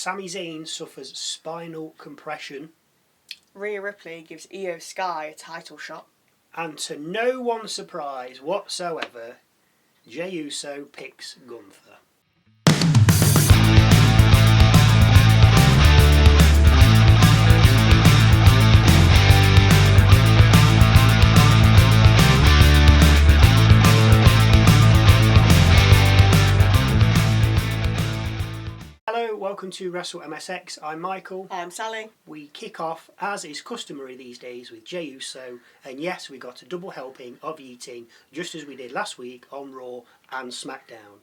Sami Zayn suffers spinal compression. Rhea Ripley gives IYO SKY a title shot. And to no one's surprise whatsoever, Jey Uso picks Gunther. Hello, welcome to Wrestle MSX. I'm Michael. I'm Sally. We kick off, as is customary these days, with Jey Uso, and yes, we got a double helping of yeeting, just as we did last week on Raw and SmackDown.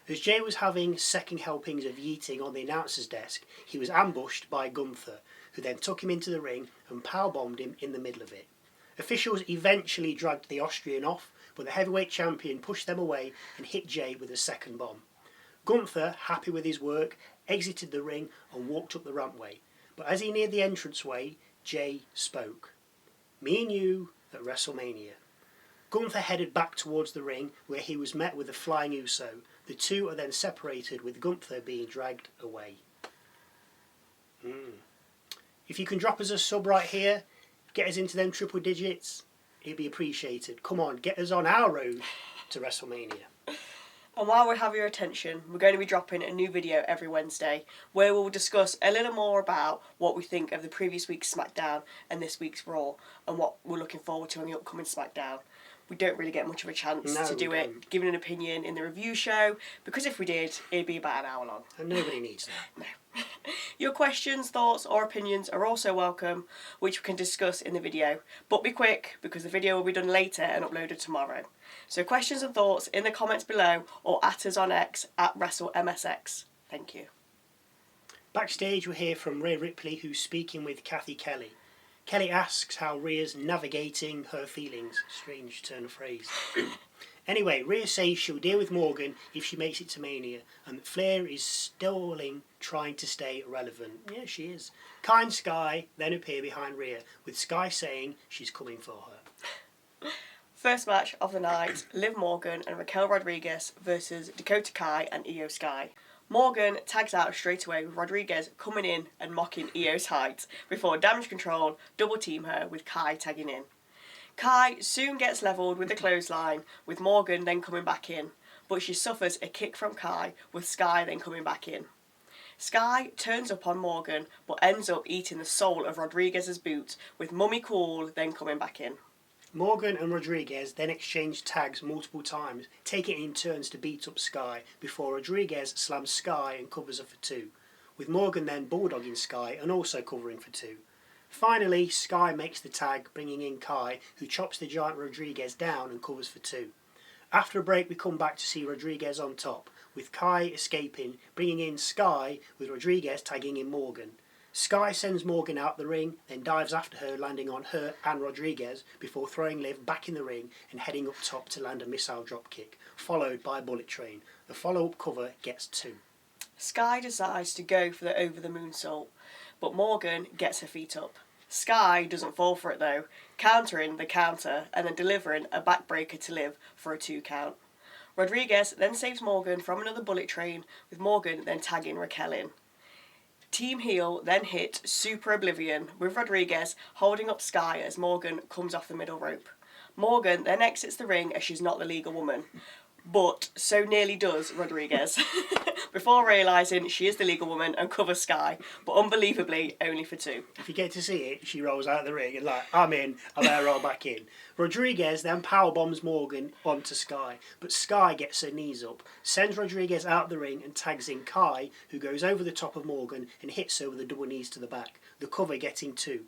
As Jey was having second helpings of yeeting on the announcer's desk, he was ambushed by Gunther, who then took him into the ring and powerbombed him in the middle of it. Officials eventually dragged the Austrian off, but the heavyweight champion pushed them away and hit Jey with a second bomb. Gunther, happy with his work, exited the ring and walked up the rampway. But as he neared the entranceway, Jey spoke. "Me and you at WrestleMania." Gunther headed back towards the ring, where he was met with a flying Uso. The two are then separated, with Gunther being dragged away. If you can drop us a sub right here, get us into them triple digits, it'd be appreciated. Come on, get us on our road to WrestleMania. And while we have your attention, we're going to be dropping a new video every Wednesday where we'll discuss a little more about what we think of the previous week's SmackDown and this week's Raw and what we're looking forward to on the upcoming SmackDown. We don't really get much of a chance to do it, giving an opinion in the review show, because if we did, it'd be about an hour long. And nobody needs that. No. Your questions, thoughts or opinions are also welcome, which we can discuss in the video. But be quick, because the video will be done later and uploaded tomorrow. So questions and thoughts in the comments below or at us on X at WrestleMSX. Thank you. Backstage we hear from Rhea Ripley, who's speaking with Kathy Kelly. Kelly asks how Rhea's navigating her feelings. Strange turn of phrase. Anyway, Rhea says she'll deal with Morgan if she makes it to Mania, and that Flair is stalling, trying to stay relevant. Yeah, she is. Kai and Sky then appear behind Rhea, with Sky saying she's coming for her. First match of the night, Liv Morgan and Raquel Rodriguez versus Dakota Kai and IYO SKY. Morgan tags out straight away with Rodriguez coming in and mocking IYO's height before Damage Control double team her with Kai tagging in. Kai soon gets levelled with the clothesline, with Morgan then coming back in, but she suffers a kick from Kai, with Sky then coming back in. Sky turns up on Morgan, but ends up eating the sole of Rodriguez's boot, with Mummy Cool then coming back in. Morgan and Rodriguez then exchange tags multiple times, taking in turns to beat up Sky, before Rodriguez slams Sky and covers her for two, with Morgan then bulldogging Sky and also covering for two. Finally, Sky makes the tag, bringing in Kai, who chops the giant Rodriguez down and covers for two. After a break we come back to see Rodriguez on top, with Kai escaping, bringing in Sky, with Rodriguez tagging in Morgan. Sky sends Morgan out the ring, then dives after her, landing on her and Rodriguez, before throwing Liv back in the ring and heading up top to land a missile dropkick, followed by a bullet train. The follow-up cover gets two. Sky decides to go for the over the moonsault, but Morgan gets her feet up. Sky doesn't fall for it though, countering the counter and then delivering a backbreaker to Liv for a 2 count. Rodriguez then saves Morgan from another bullet train, with Morgan then tagging Raquel in. Team Heel then hit Super Oblivion, with Rodriguez holding up Sky as Morgan comes off the middle rope. Morgan then exits the ring as she's not the legal woman, but so nearly does Rodriguez, before realising she is the legal woman and covers Sky, but unbelievably only for 2. If you get to see it, she rolls out of the ring and I'm in, I better roll back in. Rodriguez then powerbombs Morgan onto Sky, but Sky gets her knees up, sends Rodriguez out of the ring and tags in Kai, who goes over the top of Morgan and hits her with the double knees to the back, the cover getting 2.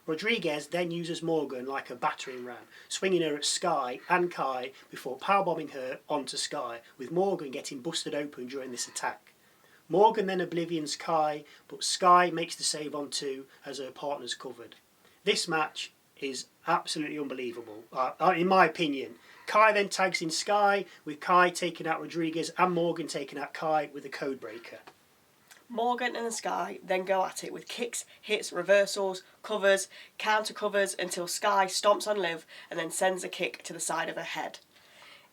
Rodriguez then uses Morgan like a battering ram, swinging her at Sky and Kai before powerbombing her onto Sky, with Morgan getting busted open during this attack. Morgan then oblivions Kai, but Sky makes the save on 2 as her partner's covered. This match is absolutely unbelievable, in my opinion. Kai then tags in Sky, with Kai taking out Rodriguez and Morgan taking out Kai with a code breaker. Morgan and Sky then go at it with kicks, hits, reversals, covers, counter covers until Sky stomps on Liv and then sends a kick to the side of her head.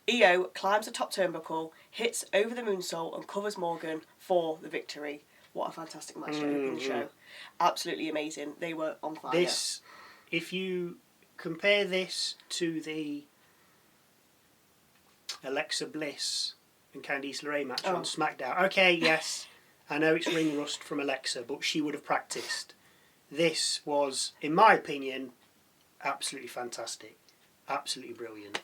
IYO climbs the top turnbuckle, hits over the moonsault and covers Morgan for the victory. what a fantastic match to open the show. Absolutely amazing. They were on fire. This, if you compare this to the Alexa Bliss and Candice LeRae match on SmackDown. Okay, yes, I know it's ring rust from Alexa, but she would have practiced. This was, in my opinion, absolutely fantastic. Absolutely brilliant.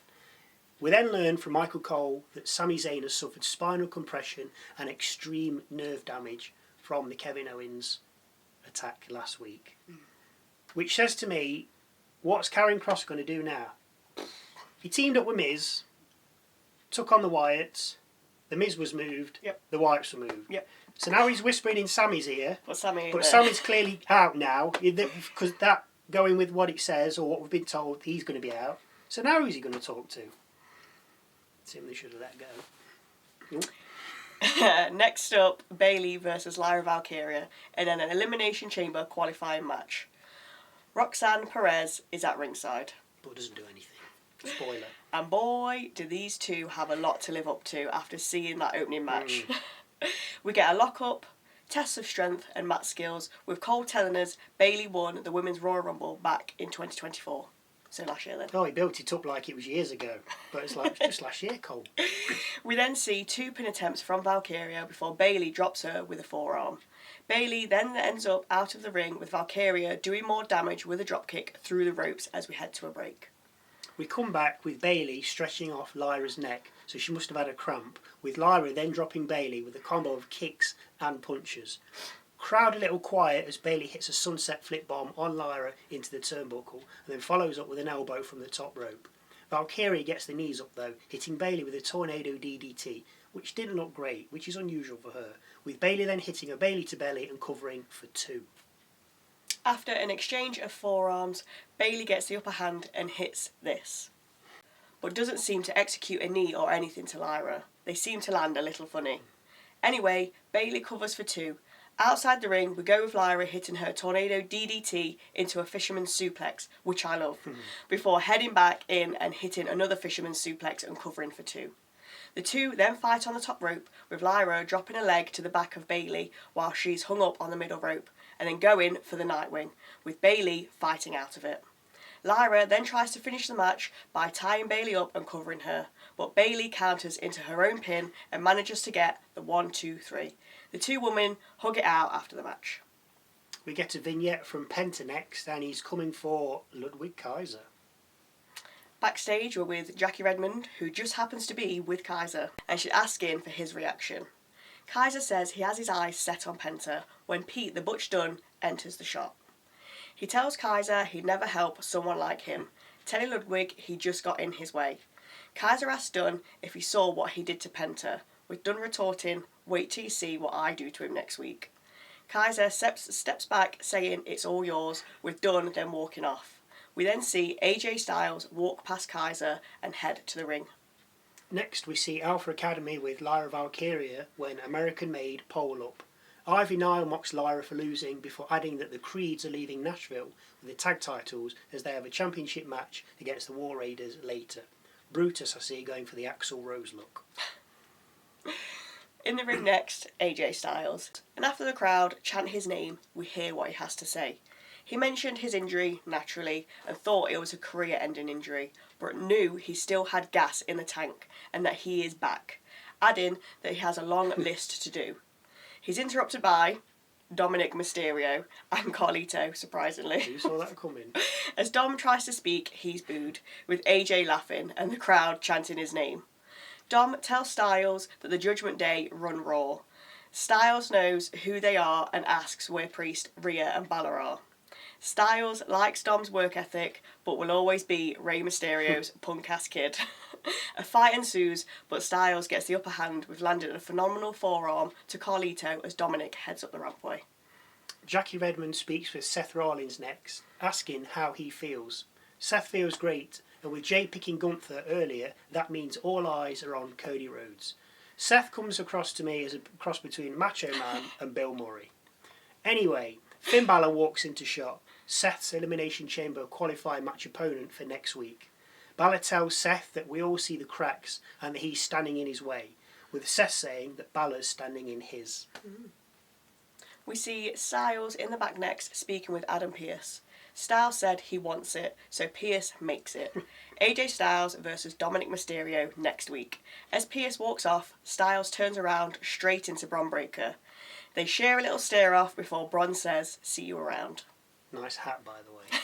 We then learned from Michael Cole that Sami Zayn has suffered spinal compression and extreme nerve damage from the Kevin Owens attack last week. Which says to me, what's Karrion Kross going to do now? He teamed up with Miz, took on the Wyatts, the Miz was moved, the Wyatts were moved. Yep. So now he's whispering in Sami's ear, But Sami's clearly out now, because that, going with what it says, or what we've been told, he's going to be out. So now who's he going to talk to? It's him they should have let go. Next up, Bayley versus Lyra Valkyria in an Elimination Chamber qualifying match. Roxanne Perez is at ringside. But doesn't do anything. Spoiler. And boy, do these two have a lot to live up to after seeing that opening match. We get a lock-up, tests of strength and match skills, with Cole telling us Bayley won the Women's Royal Rumble back in 2024. So last year then. Oh, he built it up like it was years ago. But it's like just last year, Cole. We then see 2 pin attempts from Valkyria before Bayley drops her with a forearm. Bayley then ends up out of the ring with Valkyria doing more damage with a dropkick through the ropes as we head to a break. We come back with Bayley stretching off Lyra's neck, so she must have had a cramp, with Lyra then dropping Bayley with a combo of kicks and punches. Crowd a little quiet as Bayley hits a sunset flip bomb on Lyra into the turnbuckle and then follows up with an elbow from the top rope. Valkyria gets the knees up though, hitting Bayley with a tornado DDT, which didn't look great, which is unusual for her, with Bayley then hitting a Bayley to belly and covering for 2. After an exchange of forearms, Bayley gets the upper hand and hits this, but doesn't seem to execute a knee or anything to Lyra. They seem to land a little funny. Anyway, Bayley covers for 2. Outside the ring, we go with Lyra hitting her tornado DDT into a fisherman's suplex, which I love, before heading back in and hitting another fisherman's suplex and covering for 2. The two then fight on the top rope, with Lyra dropping a leg to the back of Bayley while she's hung up on the middle rope, and then going for the Nightwing, with Bayley fighting out of it. Lyra then tries to finish the match by tying Bayley up and covering her, but Bayley counters into her own pin and manages to get the 1-2-3. The 2 women hug it out after the match. We get a vignette from Penta next, and he's coming for Ludwig Kaiser. Backstage, we're with Jackie Redmond, who just happens to be with Kaiser, and she's asking for his reaction. Kaiser says he has his eyes set on Penta when Pete the Butch Dunne enters the shop. He tells Kaiser he'd never help someone like him, telling Ludwig he just got in his way. Kaiser asks Dunne if he saw what he did to Penta, with Dunne retorting, "Wait till you see what I do to him next week." Kaiser steps back saying it's all yours, with Dunne then walking off. We then see AJ Styles walk past Kaiser and head to the ring. Next we see Alpha Academy with Lyra Valkyria when American-made pole up. Ivy Nile mocks Lyra for losing before adding that the Creeds are leaving Nashville with the tag titles as they have a championship match against the War Raiders later. Brutus, I see, going for the Axl Rose look. In the ring next, AJ Styles. And after the crowd chant his name, we hear what he has to say. He mentioned his injury, naturally, and thought it was a career-ending injury, but knew he still had gas in the tank and that he is back, adding that he has a long list to do. He's interrupted by Dominik Mysterio and Carlito, surprisingly. You saw that coming. As Dom tries to speak, he's booed, with AJ laughing and the crowd chanting his name. Dom tells Styles that the Judgment Day run Raw. Styles knows who they are and asks where Priest, Rhea and Balor are. Styles likes Dom's work ethic, but will always be Rey Mysterio's punk-ass kid. A fight ensues, but Styles gets the upper hand with landing a phenomenal forearm to Carlito as Dominik heads up the rampway. Jackie Redmond speaks with Seth Rollins next, asking how he feels. Seth feels great, and with Jey picking Gunther earlier, that means all eyes are on Cody Rhodes. Seth comes across to me as a cross between Macho Man and Bill Murray. Anyway, Finn Balor walks into shot, Seth's Elimination Chamber qualifying match opponent for next week. Balor tells Seth that we all see the cracks and that he's standing in his way, with Seth saying that Balor's standing in his. We see Styles in the back next speaking with Adam Pearce. Styles said he wants it, so Pearce makes it. AJ Styles versus Dominik Mysterio next week. As Pearce walks off, Styles turns around straight into Bron Breakker. They share a little stare off before Bron says, "See you around." Nice hat, by the way.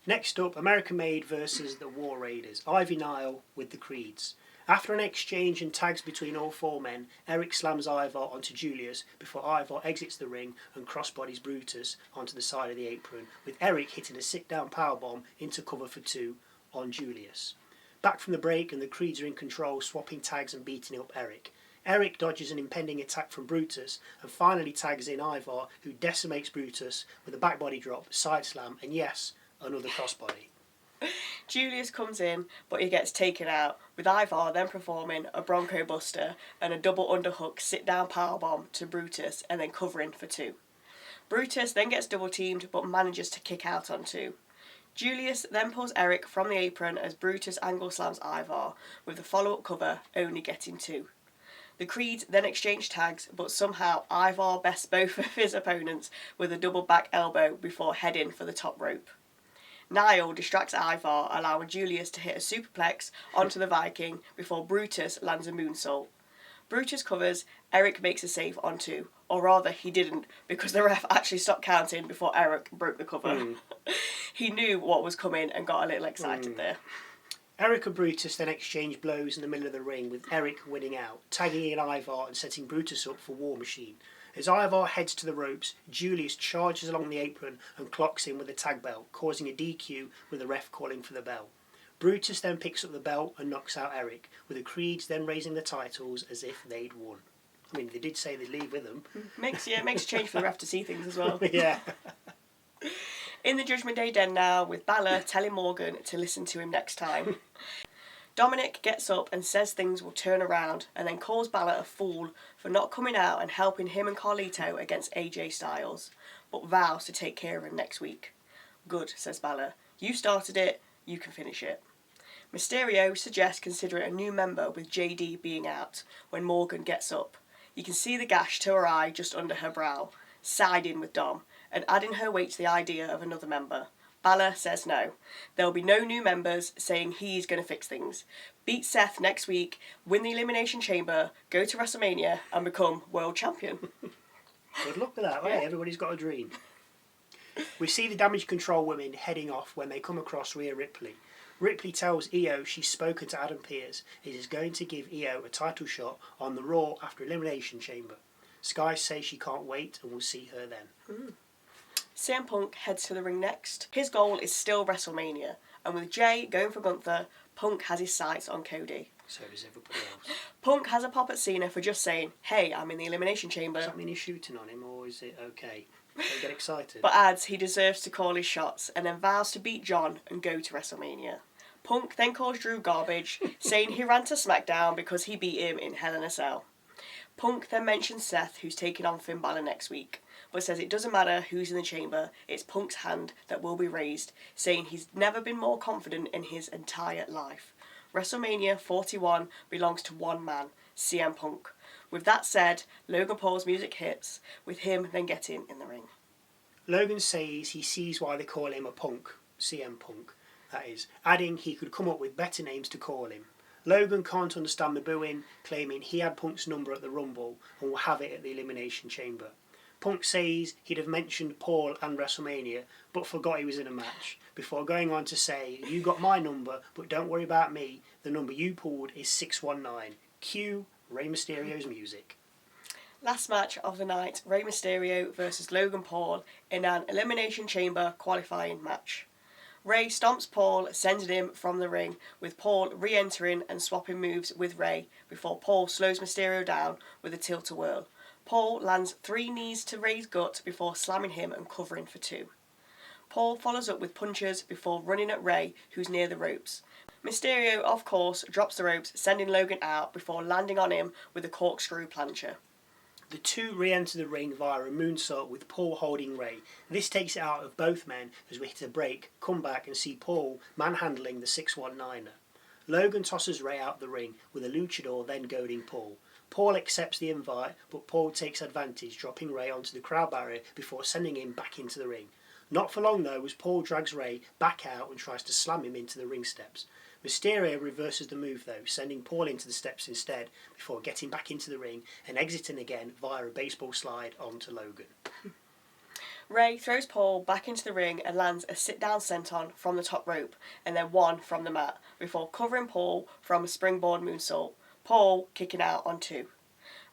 Next up, American Made versus the War Raiders. Ivy Nile with the Creeds. After an exchange and tags between all four men, Eric slams Ivar onto Julius before Ivar exits the ring and crossbodies Brutus onto the side of the apron, with Eric hitting a sit-down powerbomb into cover for 2 on Julius. Back from the break and the Creeds are in control, swapping tags and beating up Eric. Eric dodges an impending attack from Brutus and finally tags in Ivar, who decimates Brutus with a backbody drop, side slam, and yes, another crossbody. Julius comes in, but he gets taken out, with Ivar then performing a Bronco Buster and a double underhook sit-down powerbomb to Brutus and then covering for 2. Brutus then gets double-teamed but manages to kick out on 2. Julius then pulls Eric from the apron as Brutus angle slams Ivar, with the follow-up cover only getting 2. The Creeds then exchange tags, but somehow Ivar bests both of his opponents with a double back elbow before heading for the top rope. Niall distracts Ivar, allowing Julius to hit a superplex onto the Viking before Brutus lands a moonsault. Brutus covers, Eric makes a save on 2, or rather he didn't, because the ref actually stopped counting before Eric broke the cover. He knew what was coming and got a little excited there. Eric and Brutus then exchange blows in the middle of the ring, with Eric winning out, tagging in Ivar and setting Brutus up for War Machine. As Ivar heads to the ropes, Julius charges along the apron and clocks in with a tag belt, causing a DQ with the ref calling for the bell. Brutus then picks up the belt and knocks out Eric, with the Creeds then raising the titles as if they'd won. I mean, they did say they'd leave with them. Makes a change for the ref to see things as well. Yeah. In the Judgment Day den now, with Balor telling Morgan to listen to him next time. Dominik gets up and says things will turn around, and then calls Balor a fool for not coming out and helping him and Carlito against AJ Styles, but vows to take care of him next week. "Good," says Balor. "You started it, you can finish it." Mysterio suggests considering a new member with JD being out, when Morgan gets up. You can see the gash to her eye just under her brow, siding with Dom, and adding her weight to the idea of another member. Balor says no. There will be no new members, saying he's going to fix things. Beat Seth next week, win the Elimination Chamber, go to WrestleMania, and become World Champion. Good luck with that, right? Yeah. Everybody's got a dream. We see the Damage Control women heading off when they come across Rhea Ripley. Ripley tells IYO she's spoken to Adam Pearce and is going to give IYO a title shot on the Raw after Elimination Chamber. Sky says she can't wait and we'll see her then. CM Punk heads to the ring next. His goal is still WrestleMania, and with Jey going for Gunther, Punk has his sights on Cody. So does everybody else. Punk has a pop at Cena for just saying, "Hey, I'm in the Elimination Chamber," Does that mean he's shooting on him or is it okay? Don't get excited. but adds he deserves to call his shots, and then vows to beat John and go to WrestleMania. Punk then calls Drew garbage, saying he ran to SmackDown because he beat him in Hell in a Cell. Punk then mentions Seth, who's taking on Finn Balor next week, but says it doesn't matter who's in the chamber, it's Punk's hand that will be raised, saying he's never been more confident in his entire life. WrestleMania 41 belongs to one man, CM Punk. With that said, Logan Paul's music hits, with him then getting in the ring. Logan says he sees why they call him a punk, CM Punk, that is, adding he could come up with better names to call him. Logan can't understand the booing, claiming he had Punk's number at the Rumble and will have it at the Elimination Chamber. Punk says he'd have mentioned Paul and WrestleMania, but forgot he was in a match, before going on to say, "You got my number, but don't worry about me, the number you pulled is 619. Cue Rey Mysterio's music. Last match of the night, Rey Mysterio versus Logan Paul in an Elimination Chamber qualifying match. Rey stomps Paul, sending him from the ring, with Paul re-entering and swapping moves with Rey before Paul slows Mysterio down with a tilt-a-whirl. Paul lands 3 knees to Rey's gut before slamming him and covering for 2. Paul follows up with punches before running at Rey, who's near the ropes. Mysterio, of course, drops the ropes, sending Logan out before landing on him with a corkscrew plancher. The two re-enter the ring via a moonsault with Paul holding Rey. This takes it out of both men as we hit a break, come back and see Paul manhandling the 619er. Logan tosses Rey out the ring with a luchador then goading Paul. Paul accepts the invite, but Paul takes advantage, dropping Ray onto the crowd barrier before sending him back into the ring. Not for long though, as Paul drags Ray back out and tries to slam him into the ring steps. Mysterio reverses the move though, sending Paul into the steps instead before getting back into the ring and exiting again via a baseball slide onto Logan. Ray throws Paul back into the ring and lands a sit-down senton from the top rope and then one from the mat before covering Paul from a springboard moonsault, Paul kicking out on 2.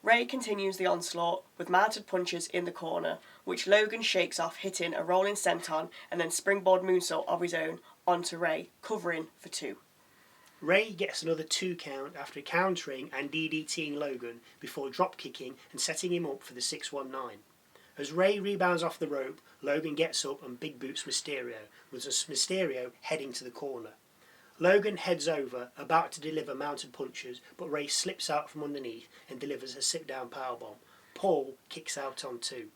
Ray continues the onslaught with mounted punches in the corner, which Logan shakes off, hitting a rolling senton and then springboard moonsault of his own onto Ray, covering for 2. Ray gets another 2 count after countering and DDTing Logan before drop kicking and setting him up for the 619. As Ray rebounds off the rope, Logan gets up and big boots Mysterio, with Mysterio heading to the corner. Logan heads over, about to deliver mounted punches, but Ray slips out from underneath and delivers a sit-down powerbomb. Paul kicks out on 2.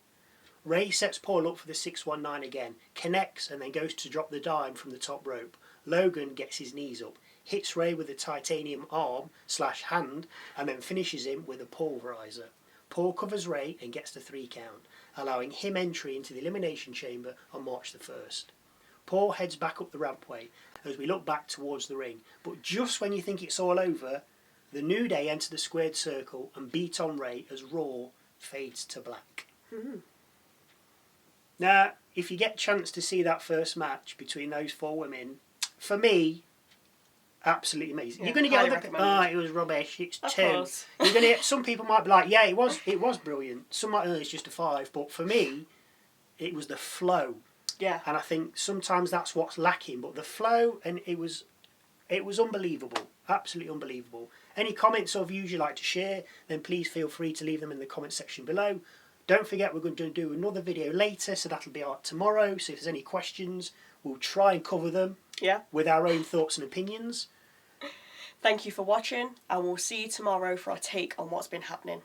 Ray sets Paul up for the 619 again, connects and then goes to drop the dime from the top rope. Logan gets his knees up, hits Ray with a titanium arm/hand, and then finishes him with a pulverizer. Paul covers Ray and gets the 3 count, allowing him entry into the Elimination Chamber on March the 1st. Paul heads back up the rampway as we look back towards the ring, but just when you think it's all over, the New Day enter the squared circle and beat on Ray as Raw fades to black. Mm-hmm. Now, if you get a chance to see that first match between those 4 women, for me, absolutely amazing. Yeah, you're going to get highly it was rubbish. It's Of 2. course. You're going to get some people might be like, yeah, it was brilliant. Some might it's just a 5, but for me, it was the flow. Yeah. And I think sometimes that's what's lacking. But the flow, and it was unbelievable, absolutely unbelievable. Any comments or views you'd like to share, then please feel free to leave them in the comment section below. Don't forget we're going to do another video later, so that'll be out tomorrow. So if there's any questions, we'll try and cover them with our own thoughts and opinions. Thank you for watching, and we'll see you tomorrow for our take on what's been happening.